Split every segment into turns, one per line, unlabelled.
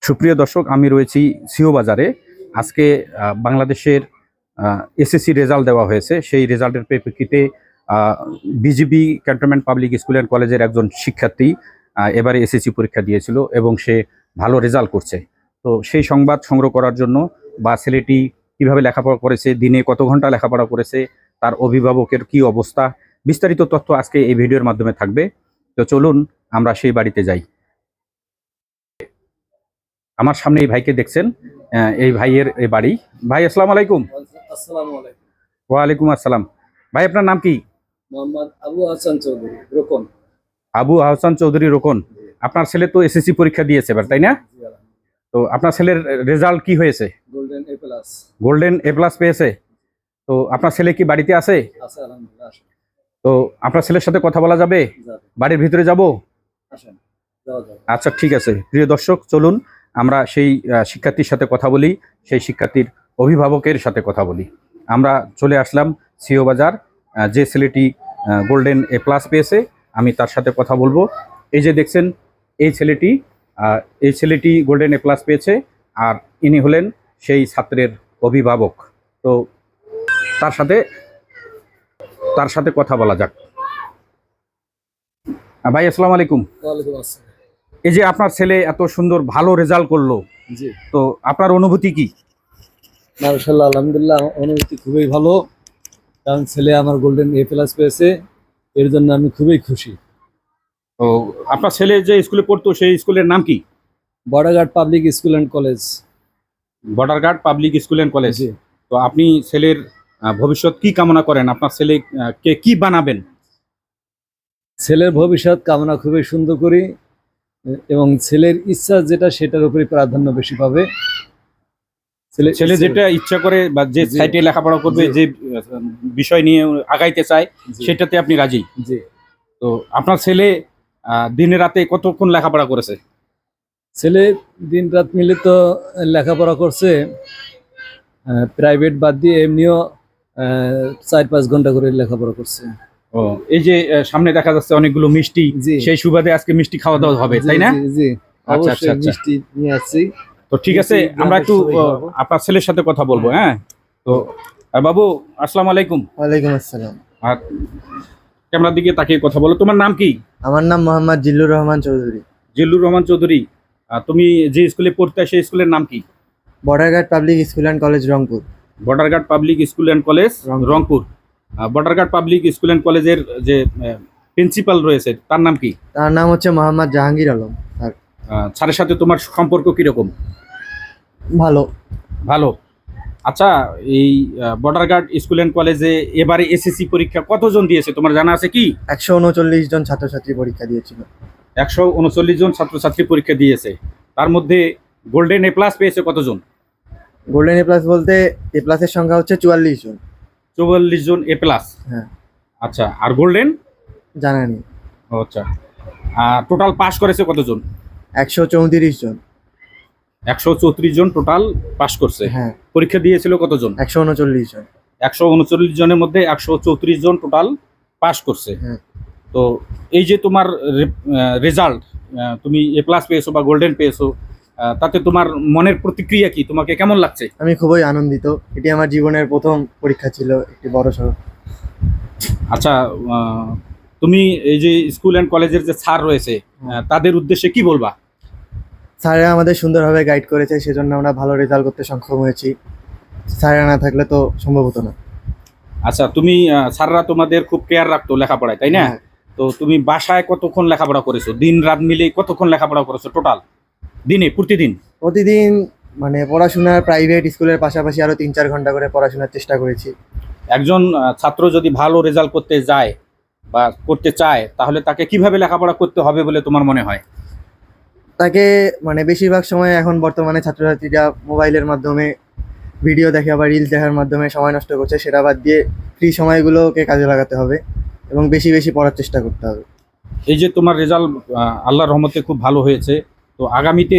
সুপ্রিয় দর্শক, আমি রয়েছি সিও বাজারে। আজকে বাংলাদেশের এসএসসি রেজাল্ট দেওয়া হয়েছে। সেই রেজাল্টের পরিপ্রেক্ষিতে BGB cantonment public school and কলেজের একজন শিক্ষার্থী এবারে এসএসসি পরীক্ষা দিয়েছিল এবং সে ভালো রেজাল্ট করছে। তো সেই সংবাদ সংগ্রহ করার জন্য বা ছেলেটি কিভাবে লেখাপড়া করেছে, দিনে কত ঘন্টা লেখাপড়া করেছে, তার অভিভাবকের কি অবস্থা, বিস্তারিত তথ্য আজকে এই ভিডিওর মাধ্যমে থাকবে। তো চলুন আমরা সেই বাড়িতে যাই। আমার সামনে এই ভাইকে দেখছেন, এই ভাইয়ের এই বাড়ি। ভাই আসসালামু আলাইকুম।
আসসালামু আলাইকুম।
ওয়ালাইকুম আসসালাম। ভাই আপনার নাম কি?
মোহাম্মদ আবু হাসান চৌধুরী রোকন।
আবু আহসান চৌধুরী রোকন। আপনার ছেলে তো এসএসসি পরীক্ষা দিয়েছে এবার, তাই না? তো আপনার ছেলের রেজাল্ট কি হয়েছে?
Golden A plus.
Golden A plus পেয়েছে। তো আপনার ছেলে কি বাড়িতে আছে?
আছে আলহামদুলিল্লাহ।
তো আপনার ছেলের সাথে কথা বলা যাবে? বাড়ির ভিতরে যাব?
আসেন, যাওয়া যাবে।
আচ্ছা, ঠিক আছে। প্রিয় দর্শক, চলুন আমরা সেই শিক্ষার্থীর সাথে কথা বলি, সেই শিক্ষার্থীর অভিভাবকের সাথে কথা বলি। আমরা চলে আসলাম সিও বাজার। যে ছেলেটি গোল্ডেন এ প্লাস পেয়েছে, আমি তার সাথে কথা বলবো। এই যে দেখছেন, এই ছেলেটি গোল্ডেন এ প্লাস পেয়েছে, আর ইনি হলেন সেই ছাত্রের অভিভাবক। তো তার সাথে কথা বলা যাক। ভাই আসসালামু আলাইকুম।
ওয়ালাইকুম আসসালাম।
এই যে আপনার ছেলে এত সুন্দর ভালো রেজাল্ট করলো,
জি,
তো আপনার অনুভূতি কি?
মাশাআল্লাহ, আলহামদুলিল্লাহ, অনুভূতি খুবই ভালো। কারণ ছেলে আমার গোল্ডেন এ প্লাস পেয়েছে, এর জন্য আমি খুবই খুশি।
তো আপনার ছেলে যে স্কুলে পড়তো সেই স্কুলের নাম কি?
Borderghat public school and college.
Borderghat public school and college.
জি।
তো আপনি ছেলের ভবিষ্যৎ কি কামনা করেন? আপনার ছেলে কে কি বানাবেন?
ছেলের ভবিষ্যৎ কামনা খুবই সুন্দর করি, এবং ছেলের ইচ্ছা যেটা সেটার উপরে প্রাধান্য বেশি পাবে।
ছেলে যেটা ইচ্ছা করে বা যে সাইটে লেখাপড়া করবে, যে বিষয় নিয়ে আগাইতে চায়, সেটাতে আপনি রাজি?
জি।
তো আপনার ছেলে দিনে রাতে কতক্ষণ লেখাপড়া করেছে?
ছেলে দিন রাত মিলে তো লেখাপড়া করছে, প্রাইভেট বাদ দিয়ে এমনিও 4-5 ঘন্টা করে লেখাপড়া করছে।
ও, এই যে সামনে দেখা যাচ্ছে অনেকগুলো মিষ্টি, সেই সুবাদে আজকে মিষ্টি খাওয়া দাওয়া হবে, তাই না?
জি,
আচ্ছা আচ্ছা,
মিষ্টি নিয়ে আসছি।
তো ঠিক আছে, আমরা একটু আপনার ছেলের সাথে কথা বলবো। হ্যাঁ, তো বাবু আসসালামু আলাইকুম।
ওয়ালাইকুম আসসালাম।
আর ক্যামেরার দিকে তাকিয়ে কথা বলো। তোমার নাম কি?
আমার নাম মোহাম্মদ জিল্লুর রহমান চৌধুরী।
জিল্লুর রহমান চৌধুরী। তুমি যে স্কুলে পড়তে, সেই স্কুলের নাম কি?
Borderghat public school and college Rangpur.
Borderghat public school and college Rangpur. Borderghat public school and কলেজের যে প্রিন্সিপাল রয়েছে, তার নাম কি?
তার নাম হচ্ছে মোহাম্মদ জাহাঙ্গীর আলম।
স্যারের সাথে তোমার সম্পর্ক কিরকম?
ভালো।
ভালো। আচ্ছা, এই বর্ডারঘাট স্কুল অ্যান্ড কলেজে এবারে এসএসসি পরীক্ষা কতজন দিয়েছে তোমার জানা আছে কি?
139 জন ছাত্রছাত্রী পরীক্ষা দিয়েছিল।
139 জন ছাত্রছাত্রী পরীক্ষা দিয়েছে। তার মধ্যে গোল্ডেন এ প্লাস পেয়েছে কতজন?
গোল্ডেন এ প্লাস বলতে এ প্লাসের সংখ্যা হচ্ছে 44 জন।
44 জন এ প্লাস।
হ্যাঁ।
আচ্ছা, আর গোল্ডেন
জানা নেই।
আচ্ছা, টোটাল পাস করেছে কতজন?
134 জন।
134 জন টোটাল পাস করছে।
হ্যাঁ।
পরীক্ষা দিয়েছিল কতজন?
139 জন।
139 জনের মধ্যে 134 জন টোটাল পাস করছে।
হ্যাঁ।
তো এই যে তোমার রেজাল্ট, তুমি এ প্লাস পেয়েছো বা গোল্ডেন পেয়েছো, তাতে তোমার মনের প্রতিক্রিয়া কি? তোমাকে কেমন লাগছে?
আমি খুবই আনন্দিত। এটি আমার জীবনের প্রথম পরীক্ষা ছিল, একটি বড় সড়ো।
আচ্ছা, তুমি এই যে স্কুল অ্যান্ড কলেজের যে স্যার রয়েছে, তাদের উদ্দেশ্যে কি বলবা?
স্যারেরা আমাদের সুন্দরভাবে গাইড করেছে, সেজন্য আমরা ভালো রেজাল্ট করতে সক্ষম হয়েছি। স্যারেরা না থাকলে তো সম্ভব হতো না।
আচ্ছা, তুমি স্যাররা তোমাদের খুব কেয়ার রাখতো লেখাপড়ায়, তাই না? তো তুমি বাসায় কতক্ষণ লেখাপড়া করেছো? দিন রাত মিলে কতক্ষণ লেখাপড়া করেছো টোটাল দিনে, প্রতিদিন?
প্রতিদিন মানে পড়াশোনার প্রাইভেট স্কুলের পাশাপাশি আরো 3-4 ঘন্টা করে পড়াশোনার চেষ্টা করেছি।
একজন ছাত্র যদি ভালো রেজাল্ট করতে যায় বা করতে চায়, তাহলে তাকে কিভাবে লেখাপড়া করতে হবে বলে তোমার মনে হয়?
তাকে মানে বেশিরভাগ সময় এখন বর্তমানে ছাত্রছাত্রীরা মোবাইলের মাধ্যমে ভিডিও দেখে বা রিলস দেখার মাধ্যমে সময় নষ্ট করছে, সেটা বাদ দিয়ে ফ্রি সময়গুলোকে কাজে লাগাতে হবে এবং বেশি বেশি পড়ার চেষ্টা করতে হবে।
এই যে তোমার রেজাল্ট আল্লাহর রহমতে খুব ভালো হয়েছে, তো আগামীতে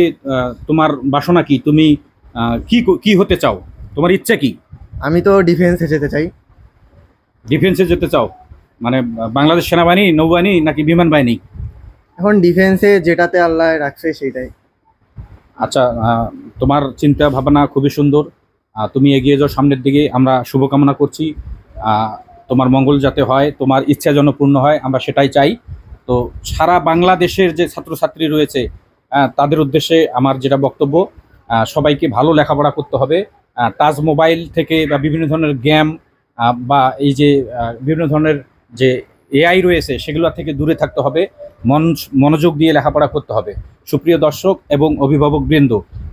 তোমার বাসনা কি? তুমি কি হতে চাও? তোমার ইচ্ছা কি?
আমি তো ডিফেন্সে যেতে চাই।
ডিফেন্সে যেতে চাও মানে বাংলাদেশ সেনাবাহিনী, নৌবাহিনী নাকি বিমান বাহিনী?
এখন ডিফেন্সে যেটাতে আল্লাহ রাখছে সেইটাই।
আচ্ছা, তোমার চিন্তা ভাবনা খুবই সুন্দর। তুমি এগিয়ে যাও সামনের দিকে, আমরা শুভকামনা করছি। তোমার মঙ্গল যাতে হয়, তোমার ইচ্ছা যেন পূর্ণ হয়, আমরা সেটাই চাই। তো সারা বাংলাদেশের যে ছাত্রছাত্রী রয়েছে তাদের উদ্দেশ্যে আমার যেটা বক্তব্য, সবাইকে ভালো লেখাপড়া করতে হবে। টাচ মোবাইল থেকে বা বিভিন্ন ধরনের গেম বা এই যে বিভিন্ন ধরনের যে এআই রয়েছে সেগুলো থেকে দূরে থাকতে হবে। মনোযোগ দিয়ে লেখাপড়া করতে হবে। সুপ্রিয় দর্শক এবং অভিভাবক বৃন্দ,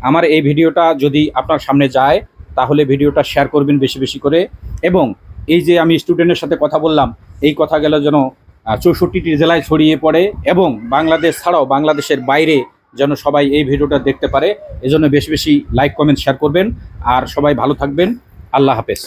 আমার এই ভিডিওটা যদি আপনার সামনে যায় তাহলে ভিডিওটা শেয়ার করবেন বেশি বেশি করে। এবং এই যে আমি স্টুডেন্টের সাথে কথা বললাম, এই কথাগুলো যেন 64টি জেলায় ছড়িয়ে পড়ে এবং বাংলাদেশ ছাড়াও বাংলাদেশের বাইরে যেন সবাই এই ভিডিওটা দেখতে পারে। এজন্য বেশি বেশি লাইক কমেন্ট শেয়ার করবেন। আর সবাই ভালো থাকবেন। আল্লাহ হাফেজ।